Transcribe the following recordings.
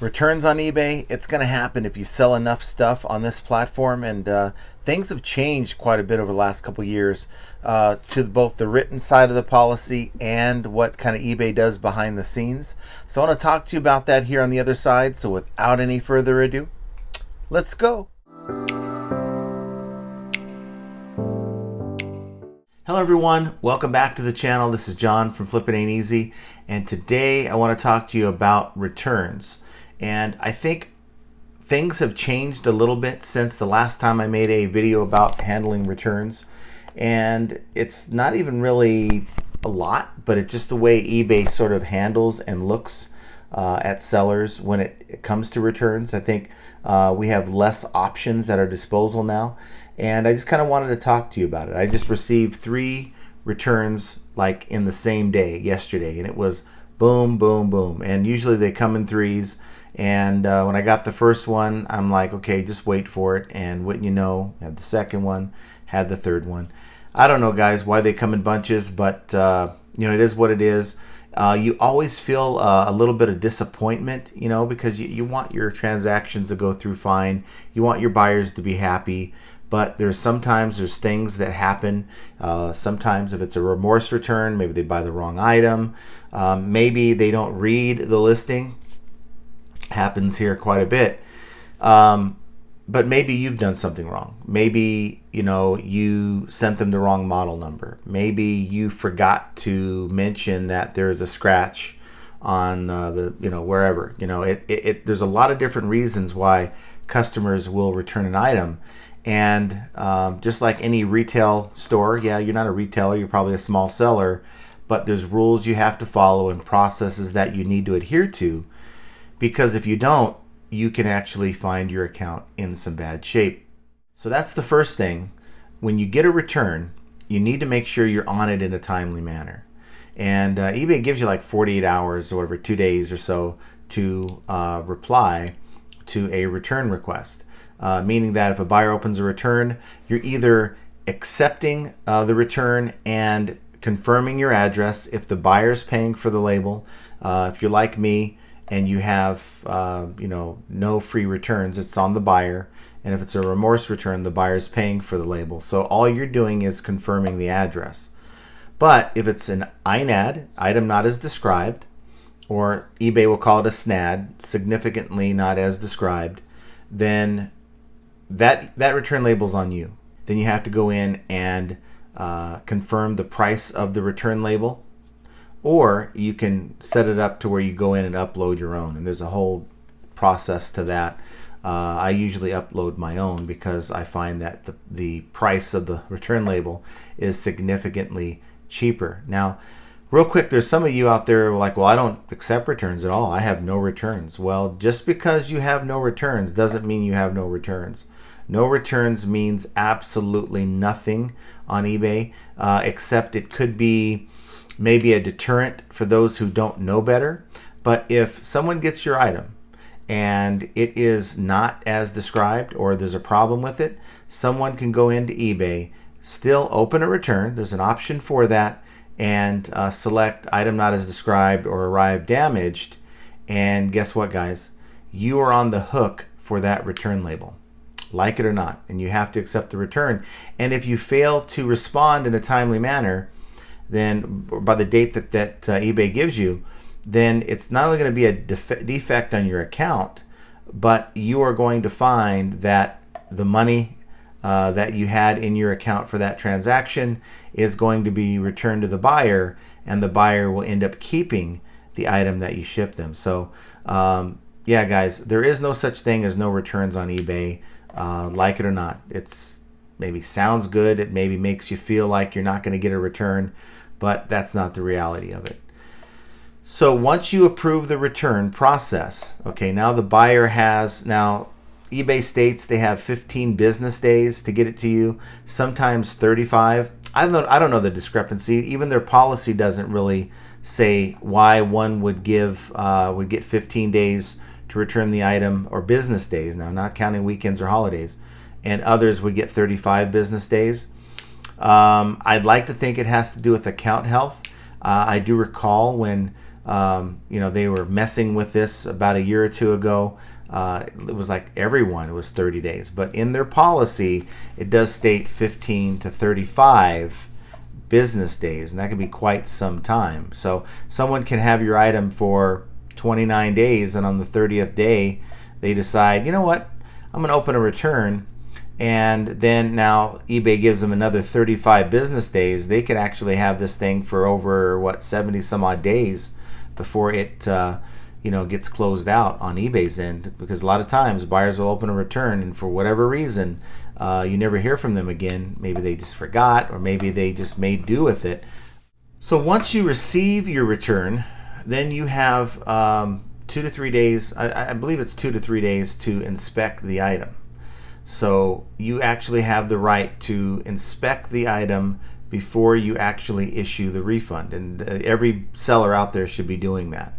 Returns on eBay, it's going to happen if you sell enough stuff on this platform, and things have changed quite a bit over the last couple years to both the written side of the policy and what kind of eBay does behind the scenes. So I want to talk to you about that here on the other side. So without any further ado, let's go. Hello everyone, welcome back to the channel. This is John from Flip It Ain't Easy, and today I want to talk to you about returns. And I think things have changed a little bit since the last time I made a video about handling returns. And it's not even really a lot, but it's just the way eBay sort of handles and looks at sellers when it comes to returns. I think we have less options at our disposal now. And I just kind of wanted to talk to you about it. I just received 3 returns like in the same day yesterday, and it was boom, boom, boom. And usually they come in threes. And when I got the first one, I'm like, okay, just wait for it. And wouldn't you know, had the second one, had the third one. I don't know, guys, why they come in bunches, but you know, it is what it is. You always feel a little bit of disappointment, you know, because you want your transactions to go through fine. You want your buyers to be happy. But sometimes there's things that happen. Sometimes if it's a remorse return, maybe they buy the wrong item. Maybe they don't read the listing. Happens here quite a bit. But maybe you've done something wrong. Maybe, you know, you sent them the wrong model number. Maybe you forgot to mention that there's a scratch on wherever. You know, there's a lot of different reasons why customers will return an item. And just like any retail store, yeah, you're not a retailer, you're probably a small seller, but there's rules you have to follow and processes that you need to adhere to, because if you don't, you can actually find your account in some bad shape. So that's the first thing. When you get a return, you need to make sure you're on it in a timely manner. And eBay gives you like 48 hours or whatever, 2 days or so to reply to a return request. Meaning that if a buyer opens a return, you're either accepting the return and confirming your address if the buyer's paying for the label. If you're like me and you have no free returns, it's on the buyer. And if it's a remorse return, the buyer's paying for the label. So all you're doing is confirming the address. But if it's an INAD, item not as described, or eBay will call it a SNAD, significantly not as described, then that return label's on you. Then you have to go in and confirm the price of the return label, or you can set it up to where you go in and upload your own. And there's a whole process to that. I usually upload my own because I find that the price of the return label is significantly cheaper. Now, real quick, there's some of you out there who are like, well, I don't accept returns at all. I have no returns. Well, just because you have no returns doesn't mean you have no returns. No returns means absolutely nothing on eBay, except it could be maybe a deterrent for those who don't know better. But if someone gets your item and it is not as described, or there's a problem with it, someone can go into eBay, still open a return. There's an option for that, and select item not as described or arrived damaged. And guess what, guys? You are on the hook for that return label, like it or not, and you have to accept the return. And if you fail to respond in a timely manner, then by the date that eBay gives you, then it's not only going to be a defect on your account, but you are going to find that the money that you had in your account for that transaction is going to be returned to the buyer, and the buyer will end up keeping the item that you shipped them. So yeah, guys, there is no such thing as no returns on eBay. Like it or not, it's maybe sounds good, it maybe makes you feel like you're not going to get a return, but that's not the reality of it. So once you approve the return process, okay, now the buyer has, now eBay states they have 15 business days to get it to you, sometimes 35. I don't know the discrepancy. Even their policy doesn't really say why one would get 15 days to return the item, or business days, now not counting weekends or holidays, and others would get 35 business days. I'd like to think it has to do with account health. I do recall when They were messing with this about a year or two ago. It was like everyone was 30 days, but in their policy, it does state 15 to 35 business days, and that can be quite some time. So someone can have your item for 29 days, and on the 30th day, they decide, you know what, I'm going to open a return, and then now eBay gives them another 35 business days. They could actually have this thing for over 70 some odd days before it gets closed out on eBay's end, because a lot of times buyers will open a return and for whatever reason you never hear from them again. Maybe they just forgot, or maybe they just made do with it. So once you receive your return, then you have 2 to 3 days, I believe it's 2 to 3 days to inspect the item. So you actually have the right to inspect the item before you actually issue the refund, and every seller out there should be doing that.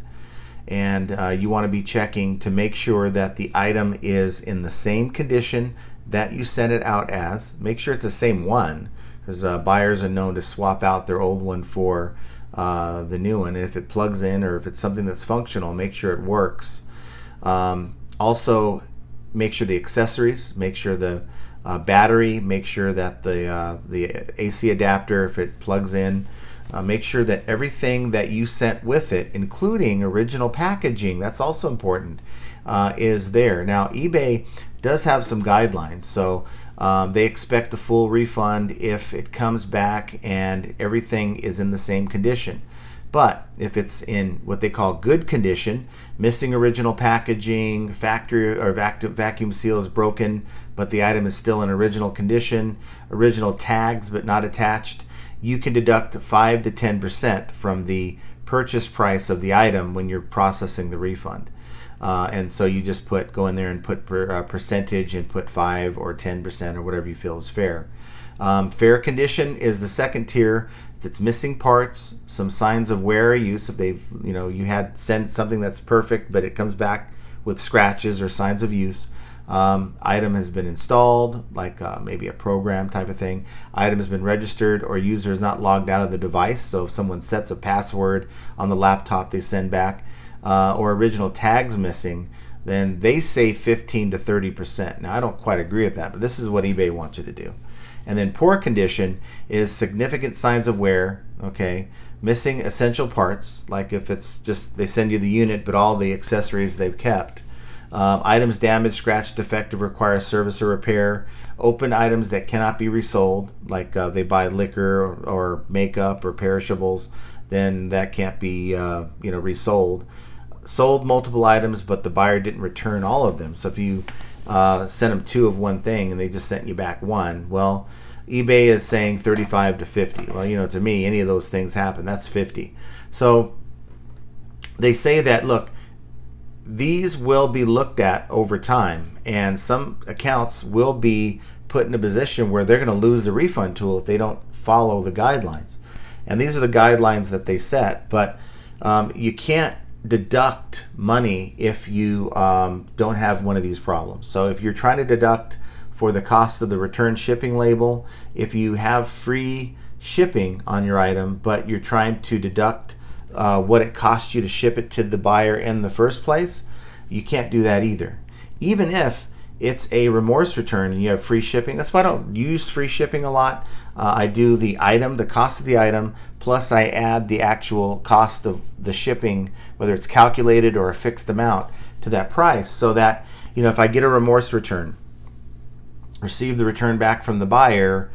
And you want to be checking to make sure that the item is in the same condition that you sent it out as. Make sure it's the same one, because buyers are known to swap out their old one for the new one. And if it plugs in, or if it's something that's functional, make sure it works. Also, make sure the accessories, make sure the battery, make sure that the AC adapter, if it plugs in, make sure that everything that you sent with it, including original packaging, that's also important, is there. Now, eBay does have some guidelines. So they expect a full refund if it comes back and everything is in the same condition. But if it's in what they call good condition, missing original packaging, factory or vacuum seal is broken, but the item is still in original condition, original tags but not attached, you can deduct 5 to 10% from the purchase price of the item when you're processing the refund. And so you just go in there and put percentage and put 5 or 10% or whatever you feel is fair. Fair condition is the second tier. If it's missing parts, some signs of wear or use, if they've, you had sent something that's perfect, but it comes back with scratches or signs of use. Item has been installed, like maybe a program type of thing. Item has been registered, or user is not logged out of the device. So if someone sets a password on the laptop they send back, or original tags missing, then they say 15 to 30%. Now, I don't quite agree with that, but this is what eBay wants you to do. And then poor condition is significant signs of wear, okay, missing essential parts, like if it's just they send you the unit but all the accessories they've kept. Items damaged, scratched, defective, require service or repair. Open items that cannot be resold, like they buy liquor or makeup or perishables, then that can't be resold. Sold multiple items, but the buyer didn't return all of them. So if you sent them 2 of one thing and they just sent you back 1, well, eBay is saying 35 to 50. Well, to me, any of those things happen. That's 50. So they say that, look, these will be looked at over time, and some accounts will be put in a position where they're going to lose the refund tool if they don't follow the guidelines. And these are the guidelines that they set, but you can't deduct money if you don't have one of these problems. So if you're trying to deduct for the cost of the return shipping label, if you have free shipping on your item, but you're trying to deduct what it cost you to ship it to the buyer in the first place, you can't do that either. Even if it's a remorse return and you have free shipping, that's why I don't use free shipping a lot. I do the item, the cost of the item, plus I add the actual cost of the shipping, whether it's calculated or a fixed amount, to that price, so that if I get a remorse return, receive the return back from the buyer,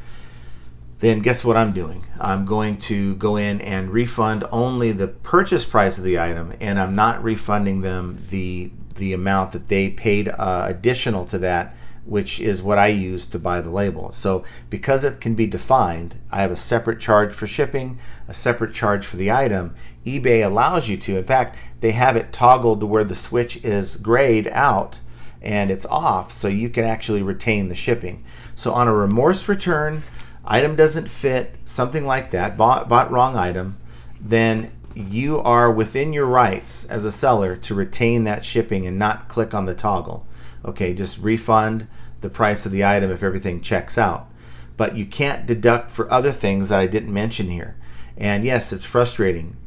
then guess what I'm doing? I'm going to go in and refund only the purchase price of the item, and I'm not refunding them the amount that they paid additional to that, which is what I use to buy the label. So because it can be defined, I have a separate charge for shipping, a separate charge for the item. eBay allows you to, in fact, they have it toggled to where the switch is grayed out and it's off, so you can actually retain the shipping. So on a remorse return, item doesn't fit, something like that, bought wrong item, then you are within your rights as a seller to retain that shipping and not click on the toggle. Okay, just refund the price of the item if everything checks out. But you can't deduct for other things that I didn't mention here. And yes, it's frustrating.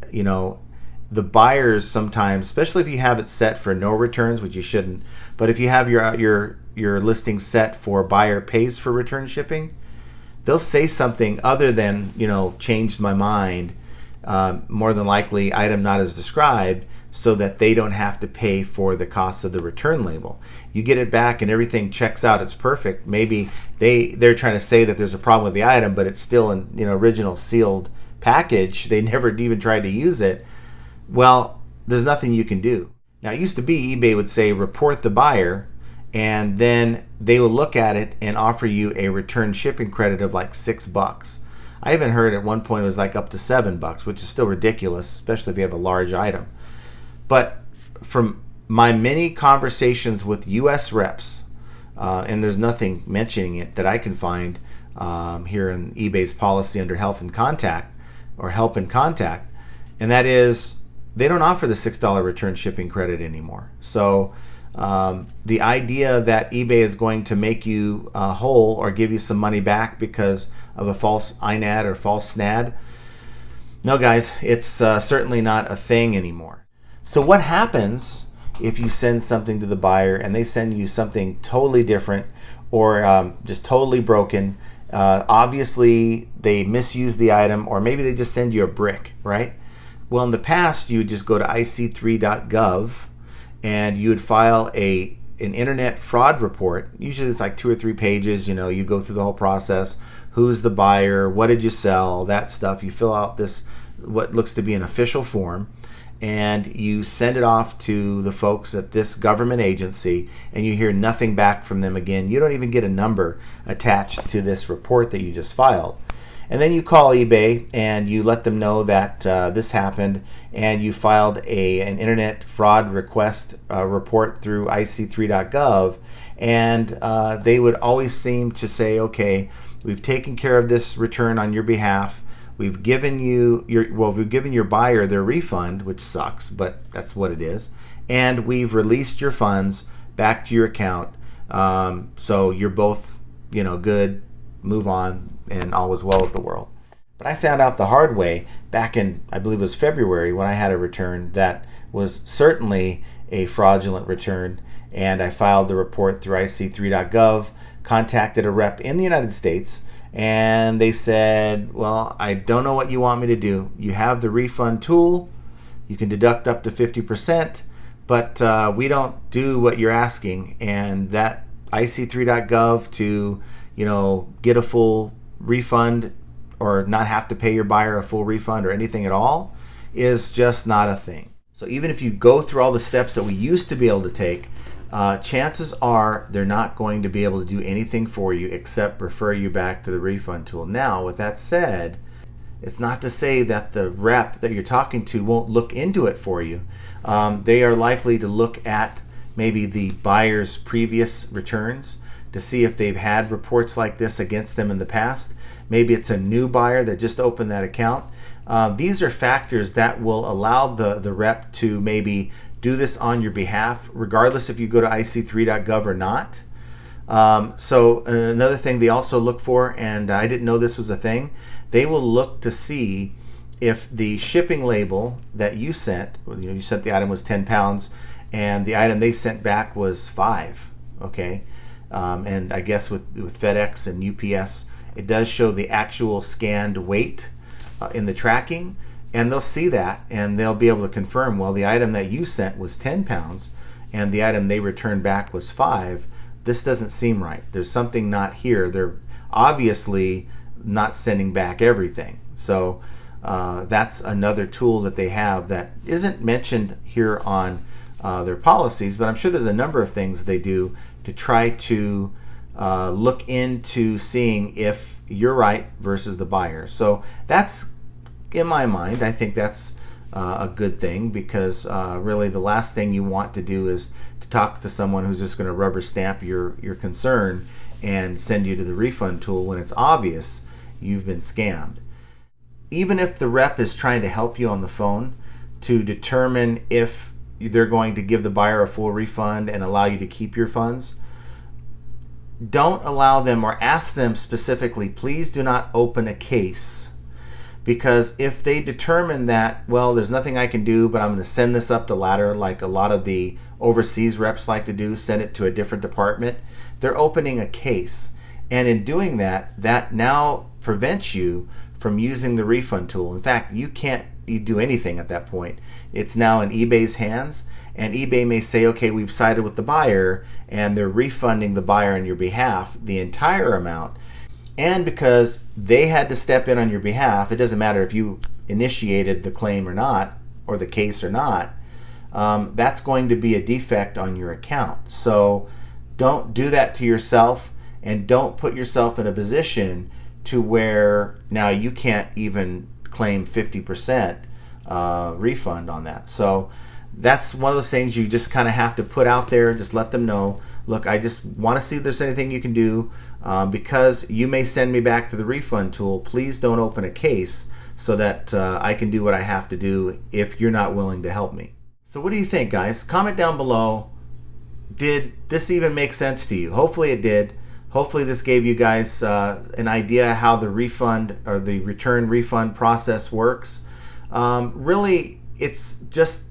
the buyers sometimes, especially if you have it set for no returns, which you shouldn't, but if you have your listing set for buyer pays for return shipping, they'll say something other than, changed my mind, more than likely item not as described, so that they don't have to pay for the cost of the return label. You get it back and everything checks out, it's perfect. Maybe they're trying to say that there's a problem with the item, but it's still an original sealed package. They never even tried to use it. Well, there's nothing you can do. Now, it used to be eBay would say report the buyer, and then they will look at it and offer you a return shipping credit of like $6. I even heard at one point it was like up to $7, which is still ridiculous, especially if you have a large item. But from my many conversations with US reps, and there's nothing mentioning it that I can find here in eBay's policy under Health and Contact or Help and Contact, and that is they don't offer the $6 return shipping credit anymore. So the idea that eBay is going to make you whole or give you some money back because of a false INAD or false SNAD, no guys, it's certainly not a thing anymore. So what happens if you send something to the buyer and they send you something totally different or just totally broken? Obviously they misuse the item, or maybe they just send you a brick, right? Well, in the past you would just go to ic3.gov and you would file an internet fraud report. Usually it's like 2 or 3 pages. You go through the whole process. Who's the buyer? What did you sell? That stuff. You fill out this, what looks to be an official form, and you send it off to the folks at this government agency, and you hear nothing back from them again. You don't even get a number attached to this report that you just filed. And then you call eBay and you let them know that this happened, and you filed an internet fraud request report through ic3.gov, and they would always seem to say, okay, we've taken care of this return on your behalf. We've given we've given your buyer their refund, which sucks, but that's what it is. And we've released your funds back to your account. So you're both, good, move on, and all was well with the world. But I found out the hard way back in, I believe it was February, when I had a return that was certainly a fraudulent return. And I filed the report through ic3.gov, contacted a rep in the United States, and they said, well, I don't know what you want me to do. You have the refund tool. You can deduct up to 50%, but we don't do what you're asking. And that ic3.gov to, get a full refund or not have to pay your buyer a full refund or anything at all is just not a thing. So even if you go through all the steps that we used to be able to take, chances are they're not going to be able to do anything for you except refer you back to the refund tool. Now, with that said, it's not to say that the rep that you're talking to won't look into it for you. They are likely to look at maybe the buyer's previous returns to see if they've had reports like this against them in the past. Maybe it's a new buyer that just opened that account. These are factors that will allow the rep to maybe do this on your behalf, regardless if you go to ic3.gov or not. So another thing they also look for, and I didn't know this was a thing, they will look to see if the shipping label that you sent, you sent the item was 10 pounds, and the item they sent back was 5, okay? And I guess with FedEx and UPS, it does show the actual scanned weight in the tracking, and they'll see that, and they'll be able to confirm, well, the item that you sent was 10 pounds, and the item they returned back was 5. This doesn't seem right. There's something not here. They're obviously not sending back everything. So that's another tool that they have that isn't mentioned here on their policies, but I'm sure there's a number of things they do to try to look into seeing if you're right versus the buyer. So that's, in my mind, I think that's a good thing, because really the last thing you want to do is to talk to someone who's just going to rubber stamp your concern and send you to the refund tool when it's obvious you've been scammed. Even if the rep is trying to help you on the phone to determine if they're going to give the buyer a full refund and allow you to keep your funds, don't allow them, or ask them specifically, please do not open a case Because if they determine that, well, there's nothing I can do, but I'm going to send this up the ladder like a lot of the overseas reps like to do, send it to a different department, they're opening a case. And in doing that, that now prevents you from using the refund tool. In fact, you can't do anything at that point. It's now in eBay's hands, and eBay may say, okay, we've sided with the buyer, and they're refunding the buyer on your behalf the entire amount. And because they had to step in on your behalf, it doesn't matter if you initiated the claim or not, or the case or not, that's going to be a defect on your account. So don't do that to yourself, and don't put yourself in a position to where now you can't even claim 50% refund on that. So that's one of those things you just kind of have to put out there. Just let them know, look, I just want to see if there's anything you can do, because you may send me back to the refund tool. Please don't open a case so that I can do what I have to do if you're not willing to help me. So what do you think, guys? Comment down below. Did this even make sense to you? Hopefully it did. Hopefully this gave you guys an idea how the refund or the return refund process works. Really, it's just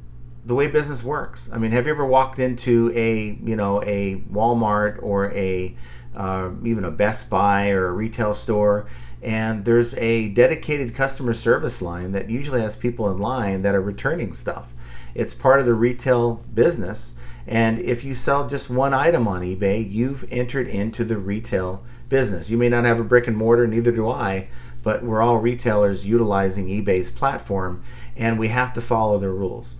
the way business works. I mean, have you ever walked into a Walmart or even a Best Buy or a retail store, and there's a dedicated customer service line that usually has people in line that are returning stuff. It's part of the retail business. And if you sell just one item on eBay, you've entered into the retail business. You may not have a brick and mortar, neither do I, but we're all retailers utilizing eBay's platform, and we have to follow their rules.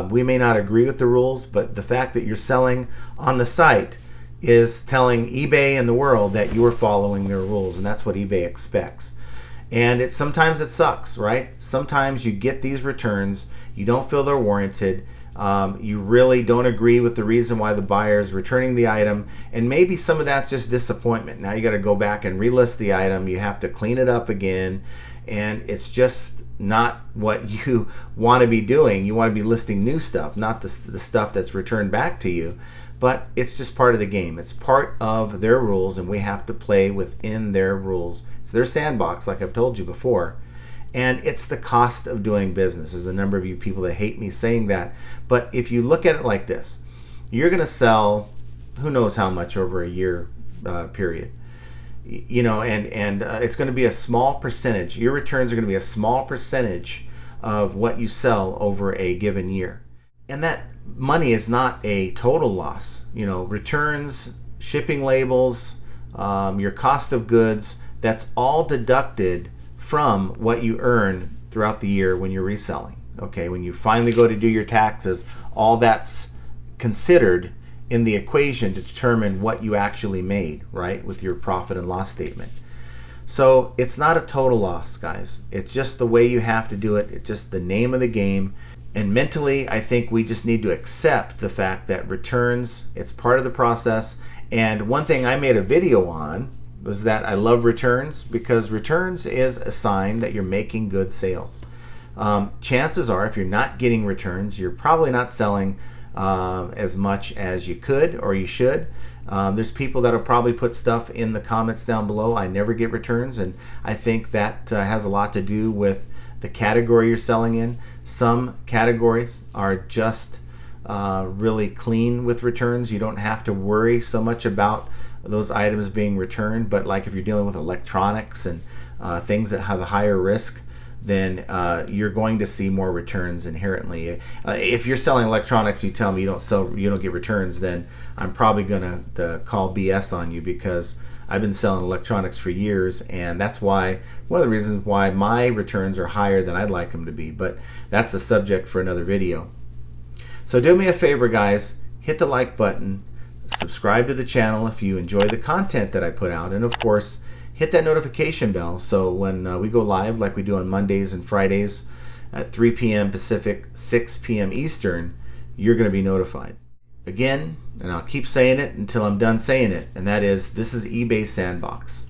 We may not agree with the rules, but the fact that you're selling on the site is telling eBay and the world that you're following their rules, and that's what eBay expects. And sometimes it sucks, right? Sometimes you get these returns, you don't feel they're warranted, you really don't agree with the reason why the buyer is returning the item, and maybe some of that's just disappointment. Now you got to go back and relist the item, you have to clean it up again, and it's just not what you want to be doing. You want to be listing new stuff, not the stuff that's returned back to you. But it's just part of the game. It's part of their rules, and we have to play within their rules. It's their sandbox, like I've told you before. And it's the cost of doing business. There's a number of you people that hate me saying that. But if you look at it like this, you're going to sell who knows how much over a year period. And it's going to be a small percentage. Your returns are going to be a small percentage of what you sell over a given year. And that money is not a total loss. Returns, shipping labels, your cost of goods, that's all deducted from what you earn throughout the year when you're reselling. Okay, when you finally go to do your taxes, all that's considered in the equation to determine what you actually made, right, with your profit and loss statement. So it's not a total loss, guys. It's just the way you have to do it. It's just the name of the game. And mentally, I think we just need to accept the fact that returns, it's part of the process. And one thing I made a video on was that I love returns, because returns is a sign that you're making good sales. Chances are, if you're not getting returns, you're probably not selling as much as you could or you should. There's people that'll probably put stuff in the comments down below, I never get returns, and I think that has a lot to do with the category you're selling in. Some categories are just really clean with returns. You don't have to worry so much about those items being returned, but like if you're dealing with electronics and things that have a higher risk, then you're going to see more returns inherently. If you're selling electronics, you tell me you don't get returns, then I'm probably going to call BS on you, because I've been selling electronics for years, and that's why one of the reasons why my returns are higher than I'd like them to be. But that's a subject for another video. So do me a favor, guys, hit the like button, subscribe to the channel if you enjoy the content that I put out, and of course hit that notification bell so when we go live, like we do on Mondays and Fridays at 3 p.m. Pacific, 6 p.m. Eastern, you're going to be notified. Again, and I'll keep saying it until I'm done saying it, and that is, this is eBay's sandbox.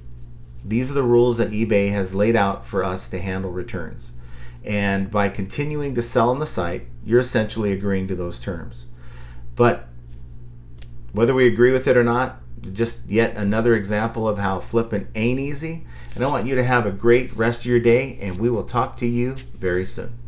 These are the rules that eBay has laid out for us to handle returns. And by continuing to sell on the site, you're essentially agreeing to those terms. But whether we agree with it or not, just yet another example of how flipping ain't easy. And I want you to have a great rest of your day, and we will talk to you very soon.